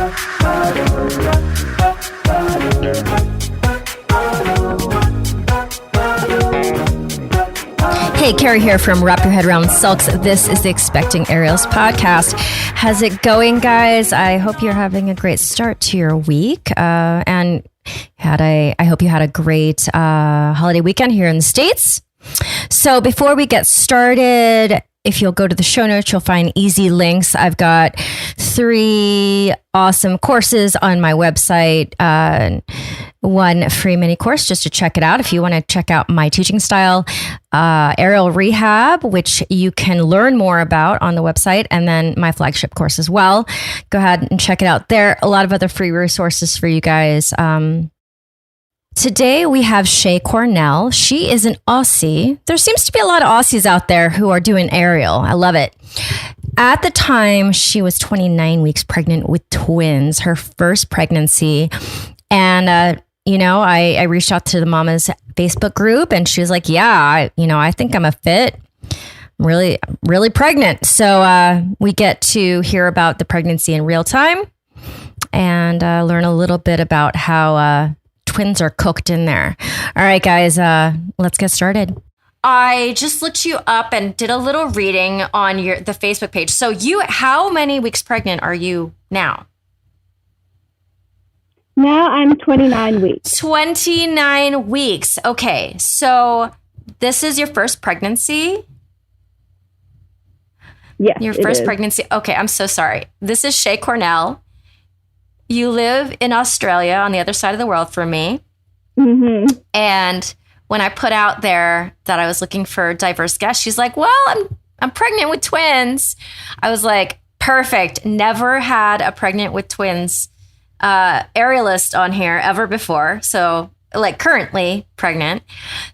Hey, Carrie here from Wrap Your Head Around Silks. This is the Expecting Aerialist podcast. How's it going, guys? I hope you're having a great start to your week. And I hope you had a great holiday weekend here in the States. So before we get started, if you'll go to the show notes, you'll find easy links. I've got 3 awesome courses on my website. One free mini course just to check it out if you want to check out my teaching style, aerial rehab, which you can learn more about on the website, and then my flagship course as well. Go ahead and check it out there. A lot of other free resources for you guys. Today we have Shay Cornell. She is an Aussie. There seems to be a lot of Aussies out there who are doing aerial. I love it. At the time, she was 29 weeks pregnant with twins, her first pregnancy. And, I reached out to the Mama's Facebook group and she was like, yeah, I think I'm a fit. I'm really pregnant. So we get to hear about the pregnancy in real time and learn a little bit about how twins are cooked in there. All right, guys, let's get started. I just looked you up and did a little reading on the Facebook page. So how many weeks pregnant are you now? Now I'm 29 weeks. 29 weeks. Okay, so this is your first pregnancy? Yes, your first pregnancy. Okay, I'm so sorry. This is Shay Cornell. You live in Australia on the other side of the world from me. Mm-hmm. And when I put out there that I was looking for diverse guests, she's like, well, I'm pregnant with twins. I was like, perfect. Never had a pregnant with twins aerialist on here ever before. So currently pregnant.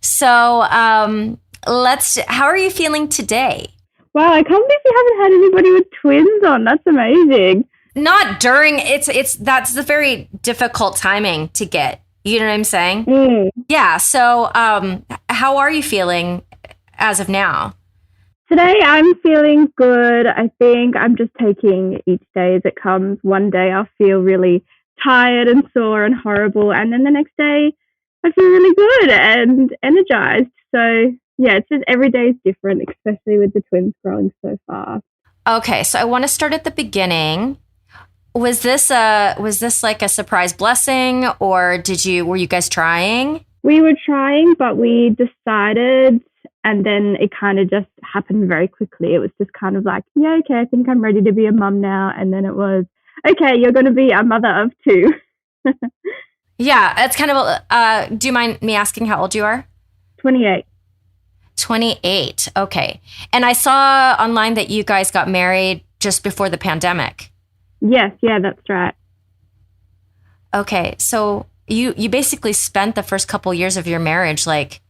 So how are you feeling today? Wow, I can't believe you haven't had anybody with twins on. That's amazing. Not during, that's the very difficult timing to get. You know what I'm saying? Mm. Yeah. So how are you feeling as of now? Today I'm feeling good. I think I'm just taking each day as it comes. One day I'll feel really tired and sore and horrible. And then the next day I feel really good and energized. So yeah, it's just every day is different, especially with the twins growing so fast. Okay. So I want to start at the beginning. Was this like a surprise blessing or were you guys trying? We were trying, but we decided and then it kind of just happened very quickly. It was just kind of like, yeah, okay, I think I'm ready to be a mum now. And then it was, okay, you're going to be a mother of 2. Yeah, it's kind of, do you mind me asking how old you are? 28. 28. Okay. And I saw online that you guys got married just before the pandemic. Yes, yeah, that's right. Okay, so you basically spent the first couple years of your marriage, I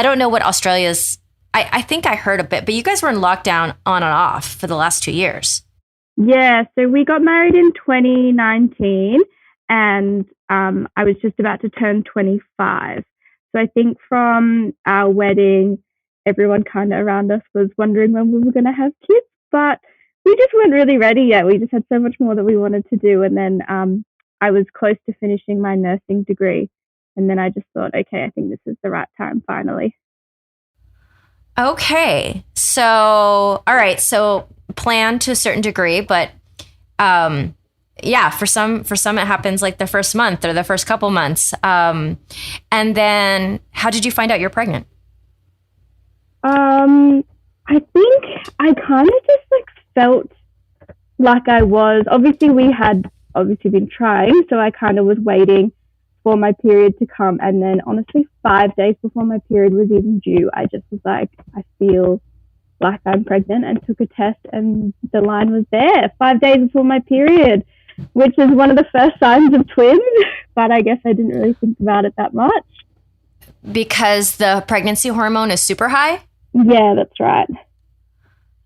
don't know what Australia's, I think I heard a bit, but you guys were in lockdown on and off for the last 2 years. Yeah, so we got married in 2019 and I was just about to turn 25. So I think from our wedding, everyone kind of around us was wondering when we were going to have kids, but we just weren't really ready yet. We just had so much more that we wanted to do. And then I was close to finishing my nursing degree. And then I just thought, okay, I think this is the right time finally. Okay. So, all right. So plan to a certain degree, but yeah, for some it happens like the first month or the first couple months. And then how did you find out you're pregnant? I think I kind of just felt like I was. Obviously, we had been trying, so I kind of was waiting for my period to come. And then honestly, 5 days before my period was even due, I just was like, I feel like I'm pregnant, and took a test and the line was there 5 days before my period, which is one of the first signs of twins. But I guess I didn't really think about it that much. Because the pregnancy hormone is super high? Yeah, that's right.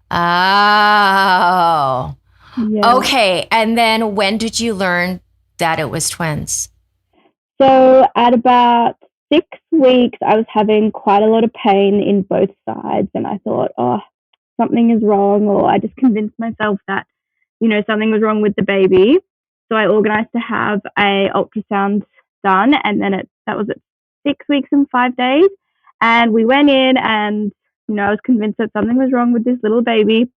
Oh, yeah. Okay. And then when did you learn that it was twins? So at about 6 weeks, I was having quite a lot of pain in both sides. And I thought, oh, something is wrong. Or I just convinced myself that, something was wrong with the baby. So I organised to have a ultrasound done, and then that was at 6 weeks and 5 days. And we went in, and I was convinced that something was wrong with this little baby.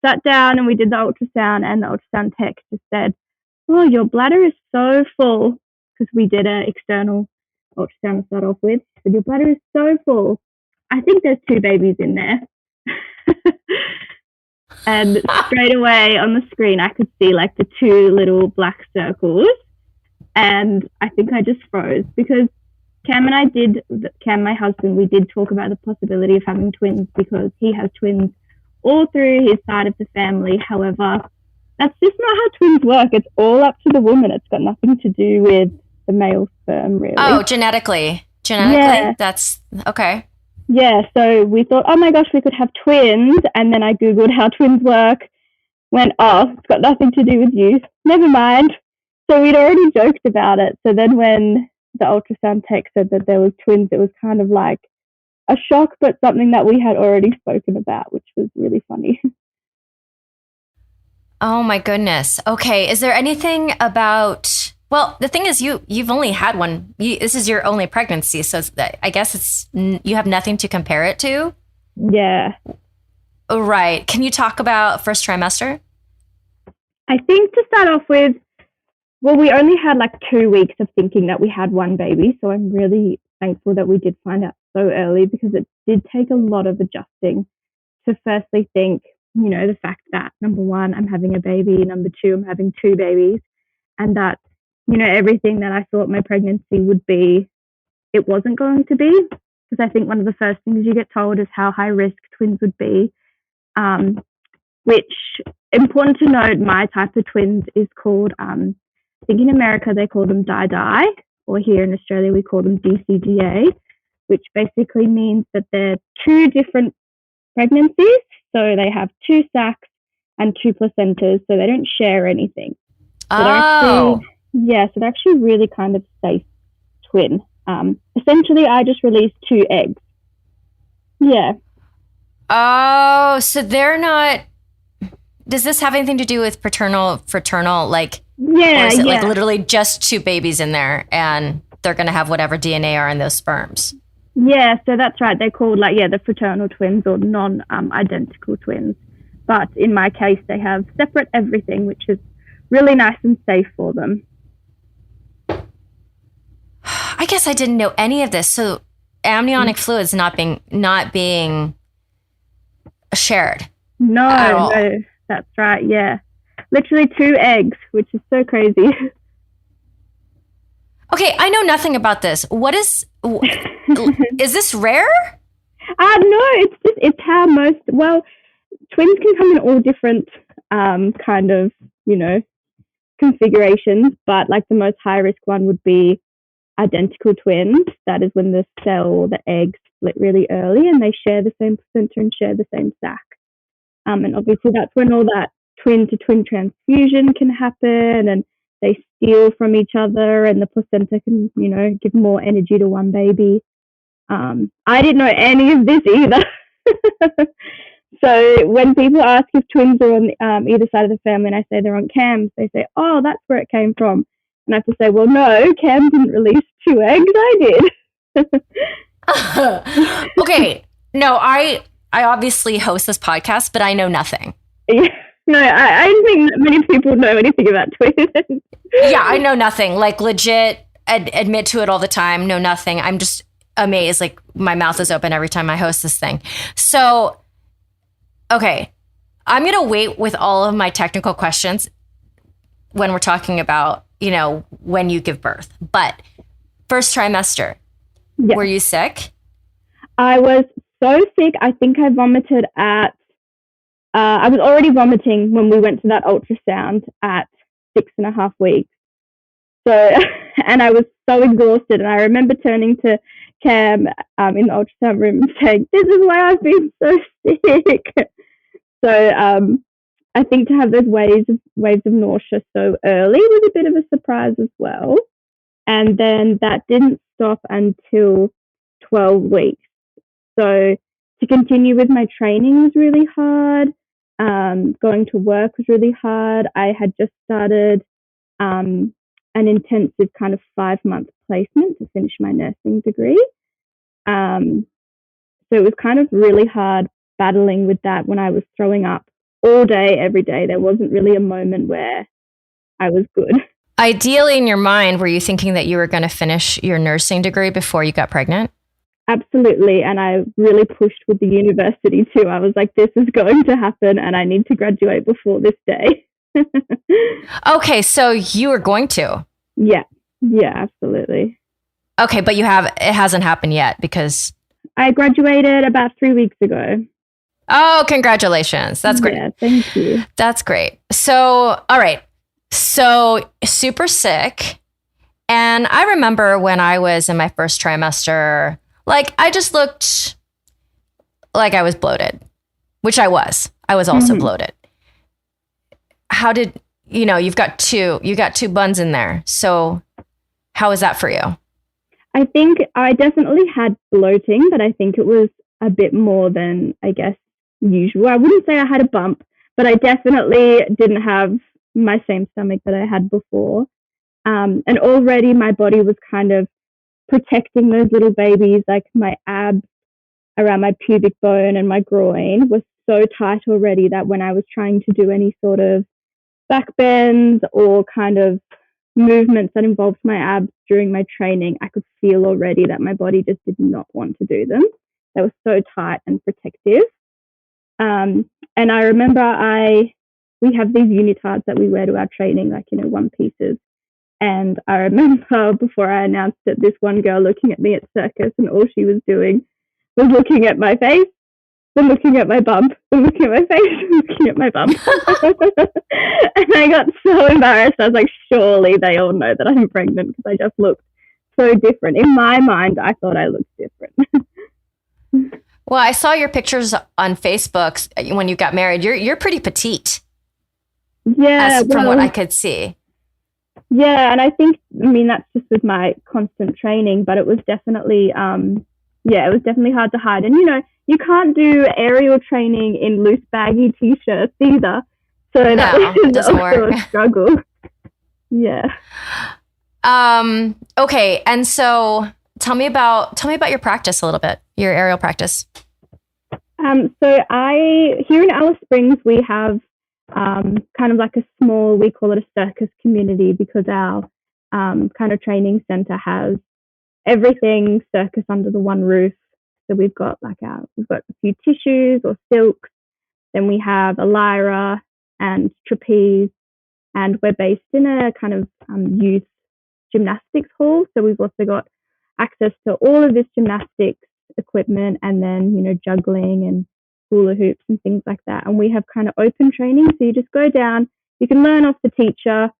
Sat down, and we did the ultrasound, and the ultrasound tech just said, "Oh, your bladder is so full," because we did an external ultrasound to start off with. But your bladder is so full. I think there's 2 babies in there. And straight away on the screen, I could see like the 2 little black circles. And I think I just froze because Cam, my husband, we did talk about the possibility of having twins because he has twins all through his side of the family. However, that's just not how twins work. It's all up to the woman. It's got nothing to do with the male sperm, really. Oh, genetically? Yeah. That's okay. Yeah, so we thought, oh my gosh, we could have twins. And then I Googled how twins work. Went, oh, it's got nothing to do with you. Never mind. So we'd already joked about it. So then when the ultrasound tech said that there was twins, it was kind of like a shock, but something that we had already spoken about, which was really funny. Oh my goodness. Okay. Is there anything about, well, the thing is you've only had one. This is your only pregnancy. So I guess you have nothing to compare it to. Yeah. Right. Can you talk about first trimester? I think to start off with, well, we only had like 2 weeks of thinking that we had one baby. So I'm really thankful that we did find out so early because it did take a lot of adjusting to firstly think, the fact that number 1, I'm having a baby. Number 2, I'm having 2 babies. And that, everything that I thought my pregnancy would be, it wasn't going to be. Because I think one of the first things you get told is how high risk twins would be. Which, important to note, my type of twins is called, I think in America they call them die-die, or here in Australia we call them DCGA, which basically means that they're 2 different pregnancies. So they have 2 sacs and 2 placentas, so they don't share anything. So they're actually really kind of safe twin. Essentially, I just released 2 eggs. Yeah. Oh, so they're not. Does this have anything to do with fraternal, like? Yeah, or is it like literally just 2 babies in there, and they're going to have whatever DNA are in those sperms? Yeah, so that's right. They're called the fraternal twins or non-identical twins. But in my case, they have separate everything, which is really nice and safe for them. I guess I didn't know any of this. So amniotic fluids not being shared. No, that's right. Yeah, literally 2 eggs, which is so crazy. Okay, I know nothing about this. Is this rare? No, it's how twins can come in all different kind of, configurations, but like the most high risk one would be identical twins. That is when the cell or the egg split really early and they share the same placenta and share the same sac. And obviously that's when all that twin to twin transfusion can happen and they steal from each other and the placenta can, give more energy to one baby. I didn't know any of this either. So when people ask if twins are on either side of the family and I say they're on Cam's, they say, oh, that's where it came from. And I have to say, well, no, Cam didn't release 2 eggs. I did. Okay. No, I obviously host this podcast, but I know nothing. Yeah. No, I don't think many people know anything about twins. Yeah, I know nothing. Like legit, admit to it all the time. Know nothing. I'm just amazed. Like my mouth is open every time I host this thing. So, okay, I'm going to wait with all of my technical questions when we're talking about, when you give birth. But first trimester, yes. Were you sick? I was so sick. I think I vomited I was already vomiting when we went to that ultrasound at 6.5 weeks. So, and I was so exhausted. And I remember turning to Cam in the ultrasound room and saying, this is why I've been so sick. So I think to have those waves of nausea so early was a bit of a surprise as well. And then that didn't stop until 12 weeks. So to continue with my training was really hard. Going to work was really hard. I had just started an intensive kind of 5-month placement to finish my nursing degree. So it was kind of really hard battling with that when I was throwing up all day, every day. There wasn't really a moment where I was good. Ideally, in your mind, were you thinking that you were going to finish your nursing degree before you got pregnant? Absolutely. And I really pushed with the university too. I was like, this is going to happen and I need to graduate before this day. Okay, so you were going to? Yeah, absolutely. Okay, but it hasn't happened yet because... I graduated about 3 weeks ago. Oh, congratulations. That's great. Yeah, thank you. That's great. So, all right. So, super sick. And I remember when I was in my first trimester, like I just looked like I was bloated, which I was. I was also bloated. How did, you've got two buns in there. So how was that for you? I think I definitely had bloating, but I think it was a bit more than, I guess, usual. I wouldn't say I had a bump, but I definitely didn't have my same stomach that I had before. And already my body was kind of protecting those little babies, like my abs around my pubic bone and my groin was so tight already that when I was trying to do any sort of back bends or kind of movements that involved my abs during my training, I could feel already that my body just did not want to do them. They were so tight and protective. And I remember we have these unitards that we wear to our training, like, one pieces. And I remember before I announced it, this one girl looking at me at circus and all she was doing was looking at my face, then looking at my bump, then looking at my face, then looking at my bump. And I got so embarrassed. I was like, surely they all know that I'm pregnant because I just looked so different. In my mind, I thought I looked different. Well, I saw your pictures on Facebook when you got married. You're pretty petite. Yeah. From what I could see. Yeah, and I think, that's just with my constant training, but it was definitely, it was definitely hard to hide. And, you can't do aerial training in loose baggy t-shirts either. So that was also a struggle. Yeah. Okay. And so tell me about your practice a little bit, your aerial practice. So here in Alice Springs, we have kind of like a small, we call it a circus community because our kind of training center has everything circus under the one roof. So we've got a few tissues or silks, then we have a lyra and trapeze, and we're based in a kind of youth gymnastics hall. So we've also got access to all of this gymnastics equipment and then, juggling and hula hoops and things like that. And we have kind of open training. So you just go down, you can learn off the teacher,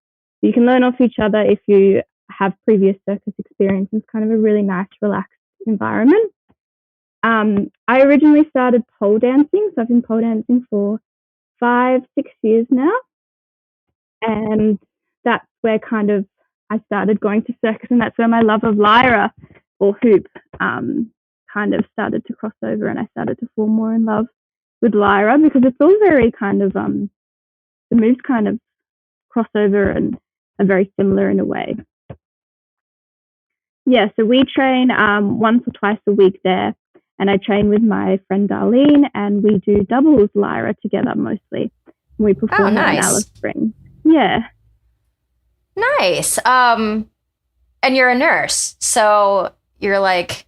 you can learn off each other if you have previous circus experience. It's kind of a really nice, relaxed environment. I originally started pole dancing. So I've been pole dancing for 5-6 years now. And that's where kind of I started going to circus, and that's where my love of lyra or hoop kind of started to cross over, and I started to fall more in love with lyra because it's all very kind of the moves kind of cross over and are very similar in a way. Yeah, so we train once or twice a week there, and I train with my friend Darlene, and we do doubles lyra together mostly. We perform in Alice Springs. Yeah. Nice. And you're a nurse, so you're like,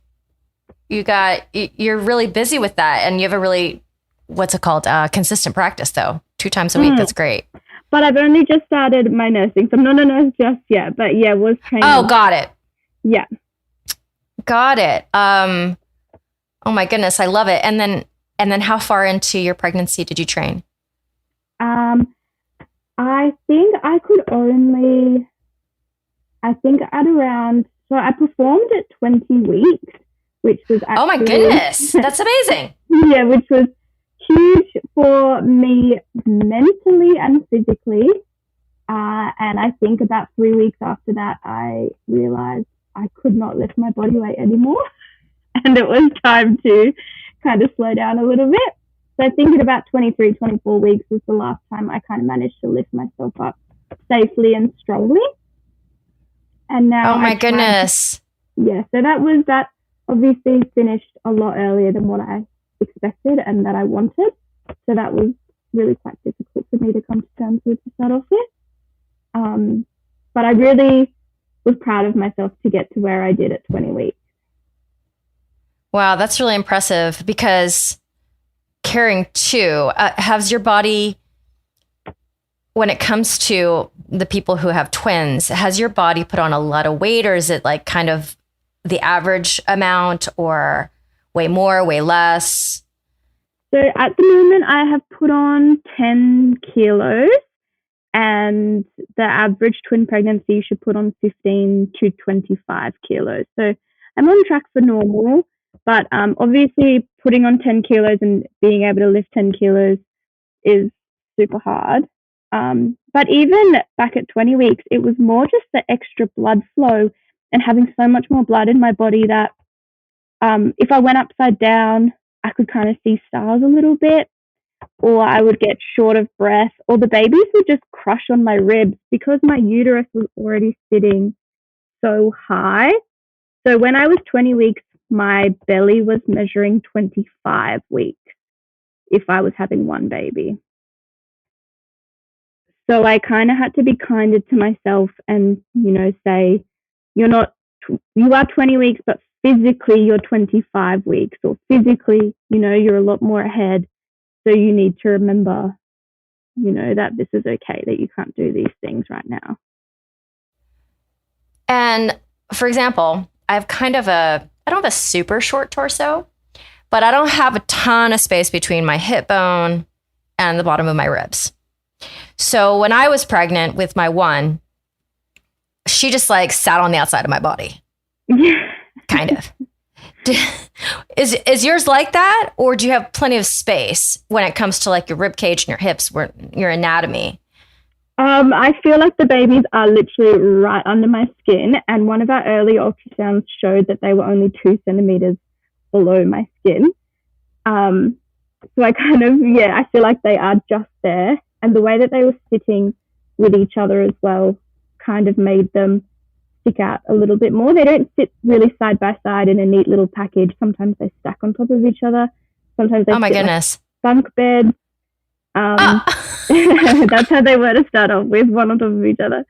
you're really busy with that, and you have a really, what's it called? Consistent practice though, 2 times a week. That's great. But I've only just started my nursing, so I'm not a nurse just yet, but yeah, was training. Oh, got it. Yeah. Got it. Oh my goodness. I love it. And then how far into your pregnancy did you train? I think at around, so I performed at 20 weeks, which was actually... Oh my goodness. That's amazing. Yeah, which was huge for me mentally and physically. And I think about 3 weeks after that, I realized I could not lift my body weight anymore. And it was time to kind of slow down a little bit. So I think at about 23, 24 weeks was the last time I kind of managed to lift myself up safely and strongly. And now, oh my goodness. So that obviously finished a lot earlier than what I expected and that I wanted. So that was really quite difficult for me to come to terms with to start off with. But I really was proud of myself to get to where I did at 20 weeks. Wow, that's really impressive because carrying two, has your body, when it comes to the people who have twins, has your body put on a lot of weight, or is it like kind of the average amount, or way more, way less? So at the moment, I have put on 10 kilos, and the average twin pregnancy should put on 15 to 25 kilos. So I'm on track for normal, but obviously putting on 10 kilos and being able to lift 10 kilos is super hard. But even back at 20 weeks, it was more just the extra blood flow and having so much more blood in my body that if I went upside down, I could kind of see stars a little bit, or I would get short of breath, or the babies would just crush on my ribs because my uterus was already sitting so high. So when I was 20 weeks, my belly was measuring 25 weeks if I was having one baby. So I kind of had to be kinder to myself and, say, you are 20 weeks, but physically you're 25 weeks, or physically, you're a lot more ahead. So you need to remember, that this is okay, that you can't do these things right now. And for example, I don't have a super short torso, but I don't have a ton of space between my hip bone and the bottom of my ribs. So when I was pregnant with my one, she just like sat on the outside of my body. Kind of. Is yours like that? Or do you have plenty of space when it comes to like your rib cage and your hips, your anatomy? I feel like the babies are literally right under my skin. And one of our early ultrasounds showed that they were only 2 centimeters below my skin. So I I feel like they are just there. And the way that they were sitting with each other as well kind of made them stick out a little bit more. They don't sit really side by side in a neat little package. Sometimes they stack on top of each other. Sometimes they oh my goodness, like bunk beds. That's how they were to start off with, one on top of each other.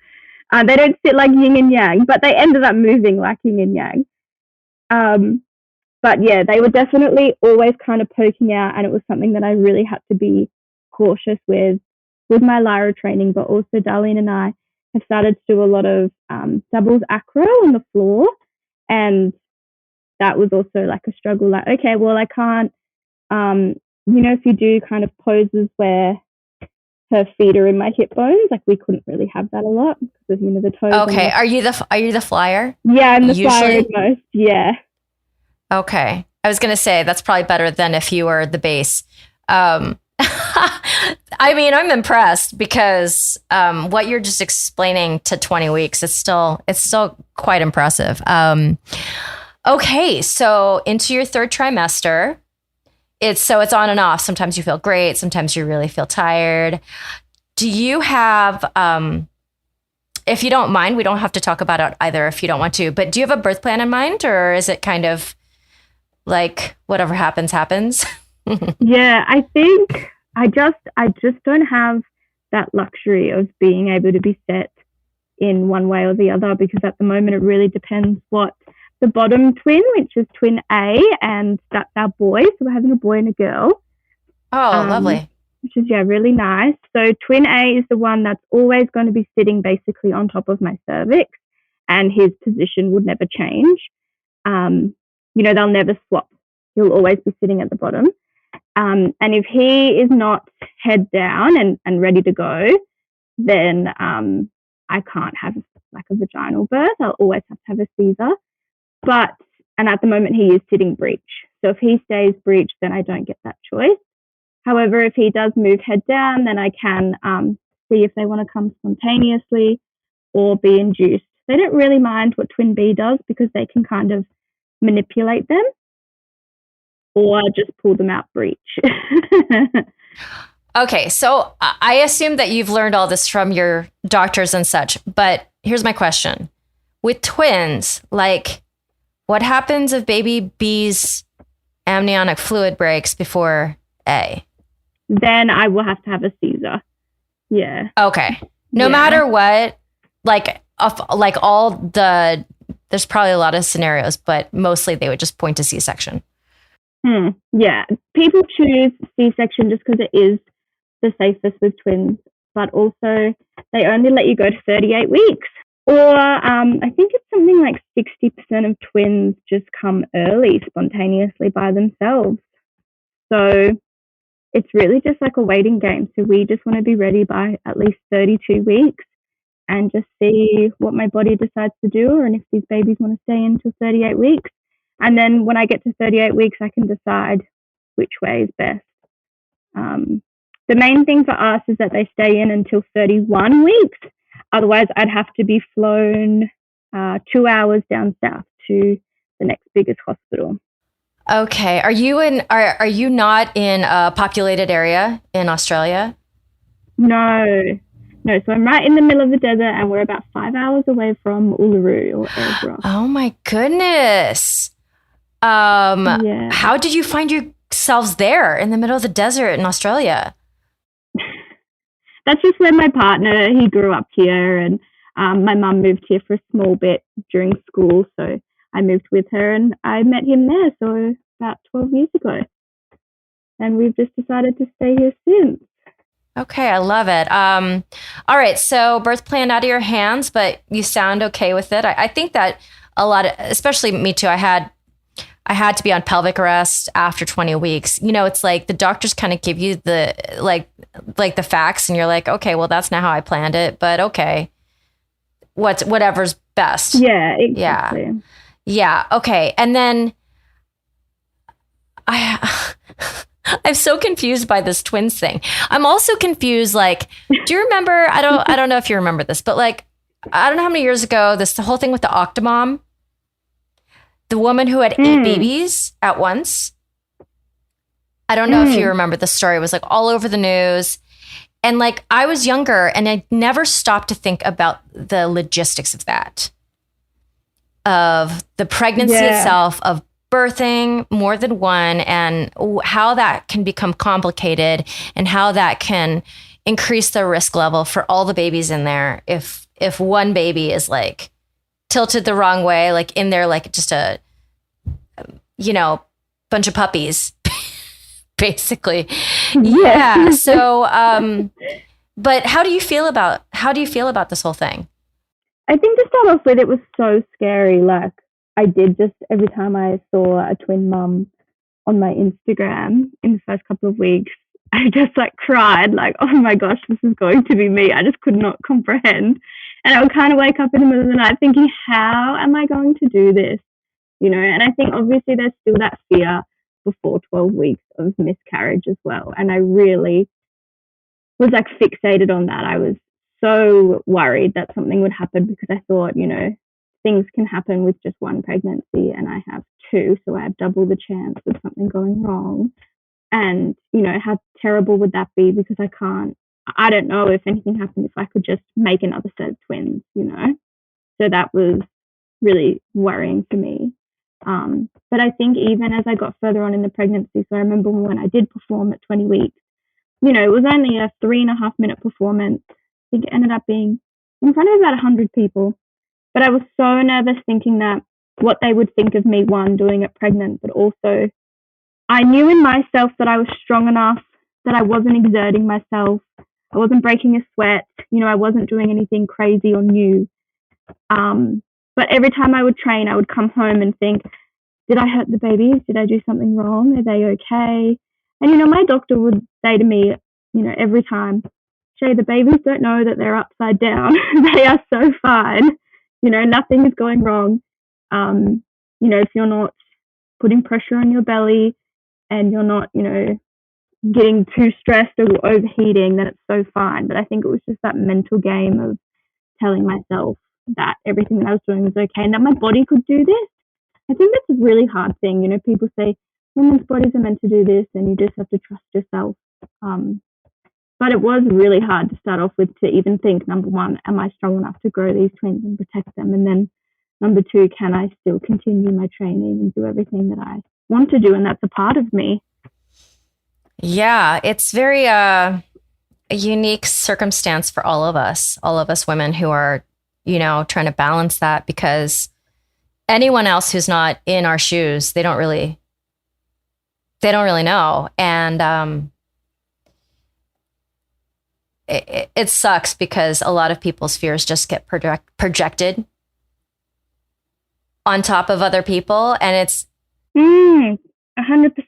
They don't sit like yin and yang, but they ended up moving like yin and yang. But yeah, they were definitely always kind of poking out, and it was something that I really had to be cautious with my Lyra training, but also Darlene and I have started to do a lot of doubles acro on the floor, and that was also like a struggle. Like, okay, well, I can't, if you do kind of poses where her feet are in my hip bones, like we couldn't really have that a lot because of the toes. Okay, are you the flyer? Yeah, I'm the flyer most. Yeah. Okay, I was gonna say that's probably better than if you were the base. I mean, I'm impressed because what you're just explaining to 20 weeks, it's still quite impressive. Okay, so into your third trimester, it's on and off. Sometimes you feel great, sometimes you really feel tired. Do you have, if you don't mind, we don't have to talk about it either if you don't want to, but do you have a birth plan in mind, or is it kind of like whatever happens, happens? Yeah, I think I just don't have that luxury of being able to be set in one way or the other, because at the moment it really depends what the bottom twin, which is twin A, and that's our boy. So we're having a boy and a girl. Oh, lovely. Which is, really nice. So twin A is the one that's always going to be sitting basically on top of my cervix, and his position would never change. They'll never swap. He'll always be sitting at the bottom. And if he is not head down and ready to go, then I can't have like a vaginal birth. I'll always have to have a Caesar. And at the moment he is sitting breech. So if he stays breech, then I don't get that choice. However, if he does move head down, then I can see if they want to come spontaneously or be induced. They don't really mind what twin B does because they can kind of manipulate them, or just pull them out breech. Okay, so I assume that you've learned all this from your doctors and such, but here's my question. With twins, like, what happens if baby B's amniotic fluid breaks before A? Then I will have to have a Caesar. Yeah. Okay. No matter what, like all the, there's probably a lot of scenarios, but mostly they would just point to C-section. Yeah. People choose C-section just because it is the safest with twins, but also they only let you go to 38 weeks. Or I think it's something like 60% of twins just come early spontaneously by themselves. So it's really just like a waiting game. So we just want to be ready by at least 32 weeks and just see what my body decides to do, or if these babies want to stay until 38 weeks. And then when I get to 38 weeks, I can decide which way is best. The main thing for us is that they stay in until 31 weeks. Otherwise, I'd have to be flown 2 hours down south to the next biggest hospital. Okay. Are you not in a populated area in Australia? No. So I'm right in the middle of the desert, and we're about 5 hours away from Uluru or Airdrop. Oh my goodness. How did you find yourselves there in the middle of the desert in Australia? That's just where my partner, he grew up here, and my mum moved here for a small bit during school, so I moved with her and I met him there, so about 12 years ago. And we've just decided to stay here since. Okay, I love it. All right, so birth plan out of your hands, but you sound okay with it. I think that a lot of, especially me too, I had to be on pelvic arrest after 20 weeks. You know, it's like the doctors kind of give you the like the facts, and you're like, okay, well, that's not how I planned it, but okay, whatever's best. Yeah, exactly. Yeah. Okay. And then I'm so confused by this twins thing. I'm also confused. Like, do you remember? I don't know if you remember this, but like, I don't know how many years ago, the whole thing with the Octomom, the woman who had 8 babies at once. I don't know if you remember the story. It was like all over the news. And like, I was younger and I never stopped to think about the logistics of that, of the pregnancy itself, of birthing more than one, and how that can become complicated and how that can increase the risk level for all the babies in there. If one baby is like tilted the wrong way, like in there, like just a, bunch of puppies, basically. Yeah. So, but how do you feel about this whole thing? I think to start off with, it was so scary. Like, I did just, every time I saw a twin mum on my Instagram in the first couple of weeks, I just like cried, like, oh my gosh, this is going to be me. I just could not comprehend. And I would kind of wake up in the middle of the night thinking, how am I going to do this? And I think obviously there's still that fear before 12 weeks of miscarriage as well. And I really was like fixated on that. I was so worried that something would happen because I thought, things can happen with just one pregnancy and I have 2, so I have double the chance of something going wrong. And, how terrible would that be? Because I don't know if anything happened if I could just make another set of twins, So that was really worrying for me. But I think even as I got further on in the pregnancy, so I remember when I did perform at 20 weeks, it was only a 3.5-minute performance. I think it ended up being in front of about 100 people. But I was so nervous thinking that what they would think of me, one, doing it pregnant, but also I knew in myself that I was strong enough, that I wasn't exerting myself. I wasn't breaking a sweat. I wasn't doing anything crazy or new. But every time I would train, I would come home and think, did I hurt the babies? Did I do something wrong? Are they okay? And, my doctor would say to me, every time, Shay, the babies don't know that they're upside down. They are so fine. Nothing is going wrong. If you're not putting pressure on your belly and you're not, getting too stressed or overheating, then it's so fine. But I think it was just that mental game of telling myself that everything that I was doing was okay and that my body could do this. I think that's a really hard thing. People say women's bodies are meant to do this and you just have to trust yourself. But it was really hard to start off with, to even think, number one, am I strong enough to grow these twins and protect them? And then number two, can I still continue my training and do everything that I want to do? And that's a part of me. Yeah, it's very a unique circumstance for all of us women who are, trying to balance that, because anyone else who's not in our shoes, they don't really know. And it sucks, because a lot of people's fears just get projected on top of other people. And it's 100%.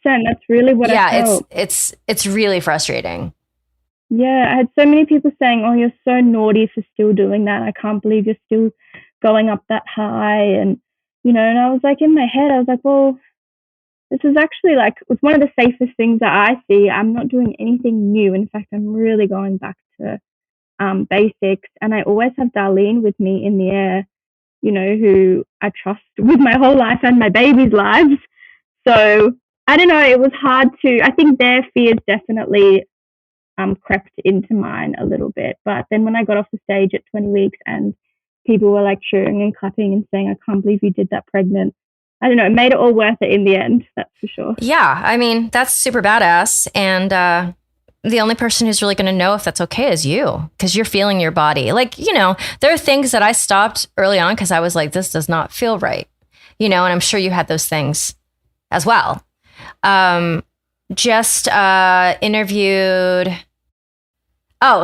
That's really what I felt. It's really frustrating. Yeah, I had so many people saying, oh, you're so naughty for still doing that. I can't believe you're still going up that high. And, and I was like, in my head, I was like, well, this is actually it's one of the safest things that I see. I'm not doing anything new. In fact, I'm really going back to basics. And I always have Darlene with me in the air, who I trust with my whole life and my baby's lives. So I don't know, it was hard I think their fears definitely crept into mine a little bit. But then when I got off the stage at 20 weeks and people were cheering and clapping and saying, I can't believe you did that pregnant, I don't know, it made it all worth it in the end, that's for sure. Yeah, I mean, that's super badass. And the only person who's really going to know if that's okay is you, because you're feeling your body. There are things that I stopped early on because I was like, this does not feel right. And I'm sure you had those things as well. Just interviewed,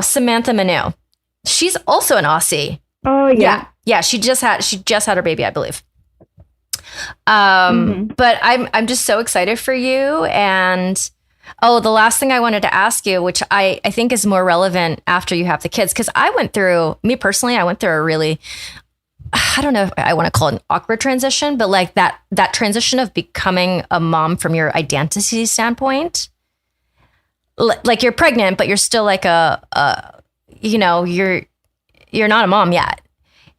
Samantha Manu. She's also an Aussie. Oh yeah. Yeah. She just had her baby, I believe. But I'm just so excited for you. And the last thing I wanted to ask you, which I think is more relevant after you have the kids, because I went through a really, I don't know if I want to call it an awkward transition, but that transition of becoming a mom from your identity standpoint. You're pregnant, but you're still you're not a mom yet.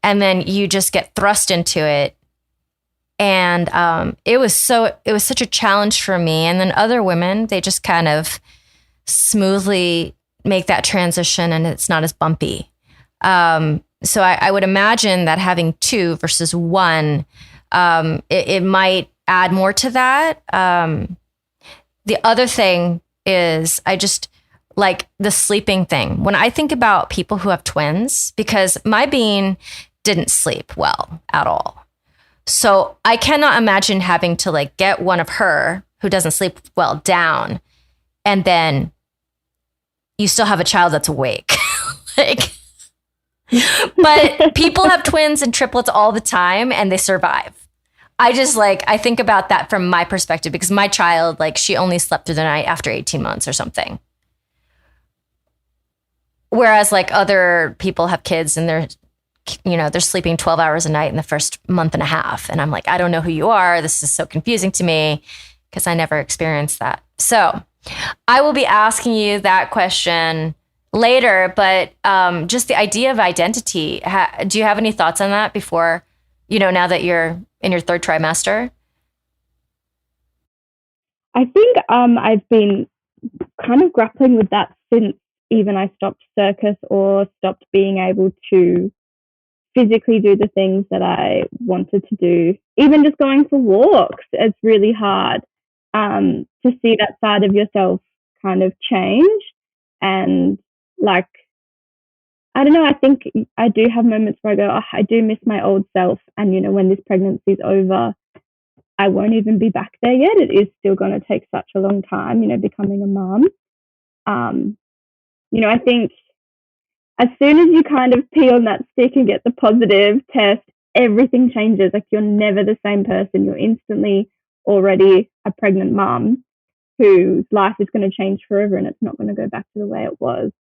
And then you just get thrust into it. And it was such a challenge for me. And then other women, they just kind of smoothly make that transition and it's not as bumpy. So I would imagine that having two versus one, it might add more to that. The other thing is I just like the sleeping thing. When I think about people who have twins, because my bean didn't sleep well at all. So I cannot imagine having to get one of her who doesn't sleep well down. And then you still have a child that's awake. But people have twins and triplets all the time and they survive. I just I think about that from my perspective, because my child, she only slept through the night after 18 months or something. Whereas other people have kids and they're sleeping 12 hours a night in the first month and a half. And I'm like, I don't know who you are. This is so confusing to me because I never experienced that. So I will be asking you that question later, but just the idea of identity, do you have any thoughts on that before, now that you're in your third trimester? I think I've been kind of grappling with that since even I stopped circus or stopped being able to physically do the things that I wanted to do. Even just going for walks, it's really hard to see that side of yourself kind of change. And I don't know, I think I do have moments where I go, I do miss my old self. And, when this pregnancy is over, I won't even be back there yet. It is still going to take such a long time, becoming a mom. I think as soon as you kind of pee on that stick and get the positive test, everything changes. You're never the same person. You're instantly already a pregnant mom whose life is going to change forever and it's not going to go back to the way it was.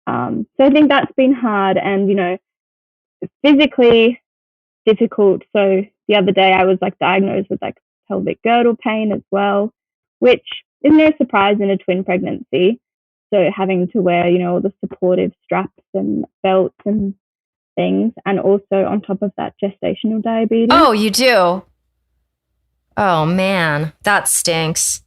So I think that's been hard and, physically difficult. So the other day I was diagnosed with pelvic girdle pain as well, which is no surprise in a twin pregnancy. So having to wear, all the supportive straps and belts and things. And also on top of that, gestational diabetes. Oh, you do? Oh, man, that stinks.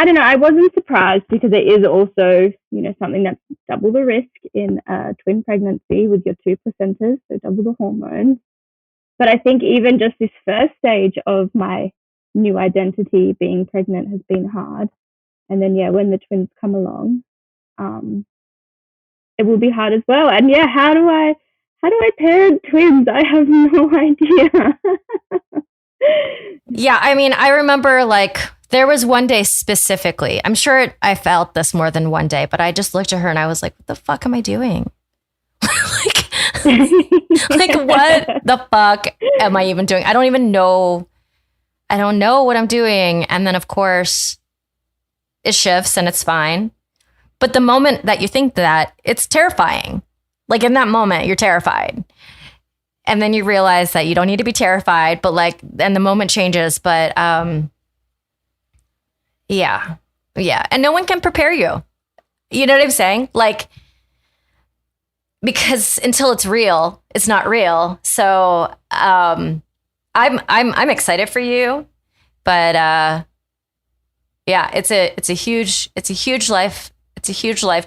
I don't know. I wasn't surprised because it is also, something that's double the risk in a twin pregnancy with your two placentas, so double the hormones. But I think even just this first stage of my new identity, being pregnant, has been hard. And then, when the twins come along, it will be hard as well. And how do I parent twins? I have no idea. Yeah, I mean, I remember there was one day specifically. I'm sure I felt this more than one day, but I just looked at her and I was like, what the fuck am I doing? like what the fuck am I even doing? I don't even know. I don't know what I'm doing. And then of course it shifts and it's fine. But the moment that you think that, it's terrifying. Like in that moment, you're terrified. And then you realize that you don't need to be terrified, but and the moment changes. But yeah. And no one can prepare you. You know what I'm saying? Because until it's real, it's not real. So I'm excited for you, but it's a huge life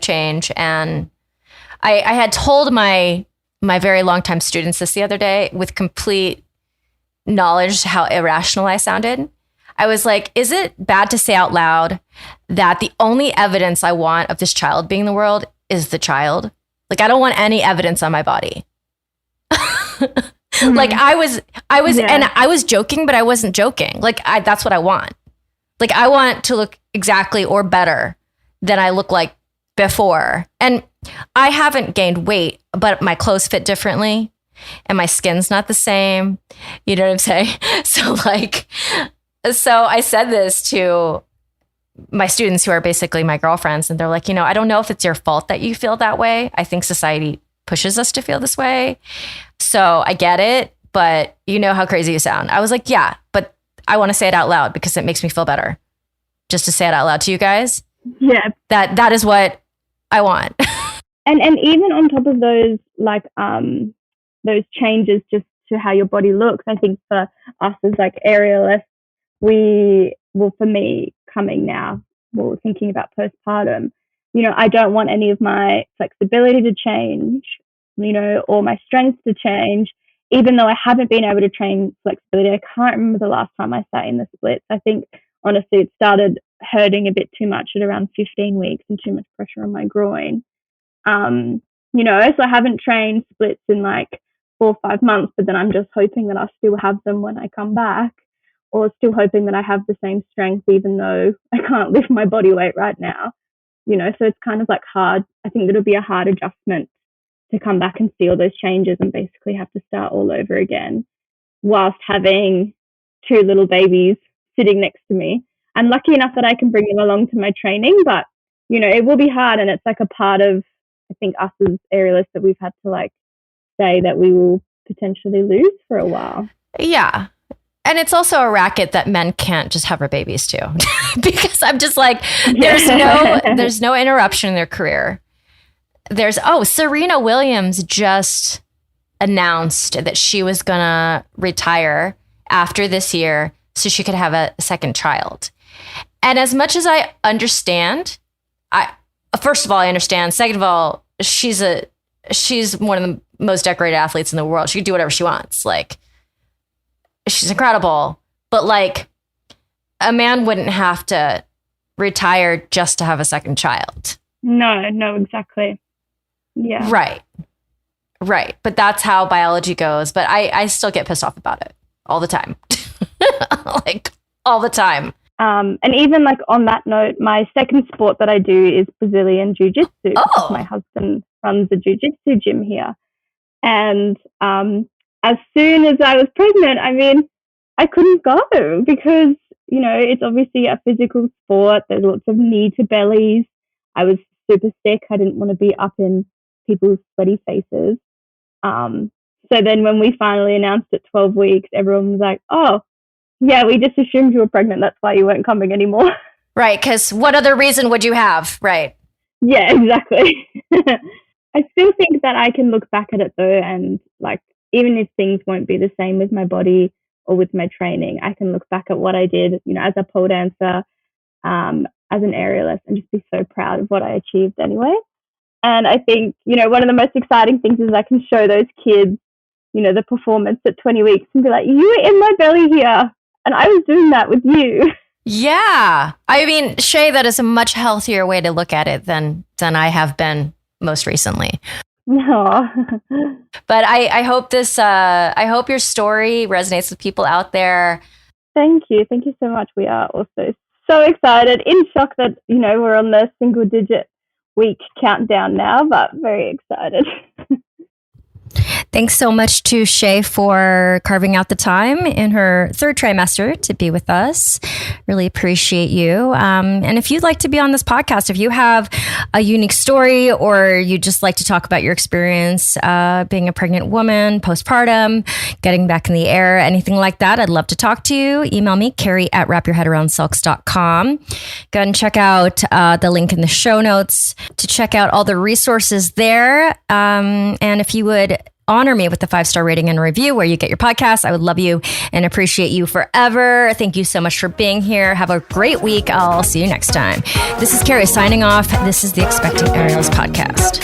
change. And I had told my very longtime students this the other day with complete knowledge how irrational I sounded. I was like, is it bad to say out loud that the only evidence I want of this child being in the world is the child? I don't want any evidence on my body. I was, and I was joking, but I wasn't joking. That's what I want. I want to look exactly or better than I look like before. And I haven't gained weight, but my clothes fit differently and my skin's not the same. You know what I'm saying? So I said this to my students who are basically my girlfriends, and they're like, I don't know if it's your fault that you feel that way. I think society pushes us to feel this way. So I get it, but you know how crazy you sound. I was like, yeah, but I want to say it out loud because it makes me feel better. Just to say it out loud to you guys. Yeah. That is what I want. And even on top of those, those changes just to how your body looks, I think for us as aerialists, for me coming now, thinking about postpartum, I don't want any of my flexibility to change, or my strength to change, even though I haven't been able to train flexibility. I can't remember the last time I sat in the splits. I think, honestly, it started hurting a bit too much at around 15 weeks and too much pressure on my groin. So I haven't trained splits in 4 or 5 months, but then I'm just hoping that I'll still have them when I come back, or still hoping that I have the same strength, even though I can't lift my body weight right now. So it's kind of hard. I think it'll be a hard adjustment to come back and see all those changes and basically have to start all over again whilst having 2 little babies sitting next to me. I'm lucky enough that I can bring them along to my training, but, it will be hard. And it's a part of, I think, us as aerialists that we've had to say that we will potentially lose for a while. Yeah. And it's also a racket that men can't just have our babies too, because I'm just there's no interruption in their career. Serena Williams just announced that she was going to retire after this year so she could have a second child. And as much as I understand, first of all, I understand. Second of all, she's one of the most decorated athletes in the world. She can do whatever she wants. She's incredible, but a man wouldn't have to retire just to have a second child. No, exactly. Yeah. Right. But that's how biology goes. But I still get pissed off about it all the time. All the time. And even on that note, my second sport that I do is Brazilian Jiu-Jitsu. Oh. My husband runs a Jiu-Jitsu gym here. And as soon as I was pregnant, I couldn't go because, it's obviously a physical sport. There's lots of knee to bellies. I was super sick. I didn't want to be up in people's sweaty faces. So then when we finally announced at 12 weeks, everyone was like, oh, yeah, we just assumed you were pregnant. That's why you weren't coming anymore. Right, because what other reason would you have? Right. Yeah, exactly. I still think that I can look back at it though, and even if things won't be the same with my body or with my training, I can look back at what I did, as a pole dancer, as an aerialist and just be so proud of what I achieved anyway. And I think, one of the most exciting things is I can show those kids, the performance at 20 weeks and be like, you were in my belly here and I was doing that with you. Yeah. I mean, Shay, that is a much healthier way to look at it than I have been most recently. No. But I hope I hope your story resonates with people out there. Thank you. Thank you so much. We are also so excited, in shock that, we're on the single digit week countdown now, but very excited. Thanks so much to Shay for carving out the time in her third trimester to be with us. Really appreciate you. And if you'd like to be on this podcast, if you have a unique story or you just like to talk about your experience being a pregnant woman, postpartum, getting back in the air, anything like that, I'd love to talk to you. Email me, Carrie@wrapyourheadaroundsulks.com. Go ahead and check out the link in the show notes to check out all the resources there. And if you would honor me with the 5-star rating and review where you get your podcast, I would love you and appreciate you forever. Thank you so much for being here. Have a great week. I'll see you next time. This is Carrie signing off. This is the Expecting Aerialist podcast.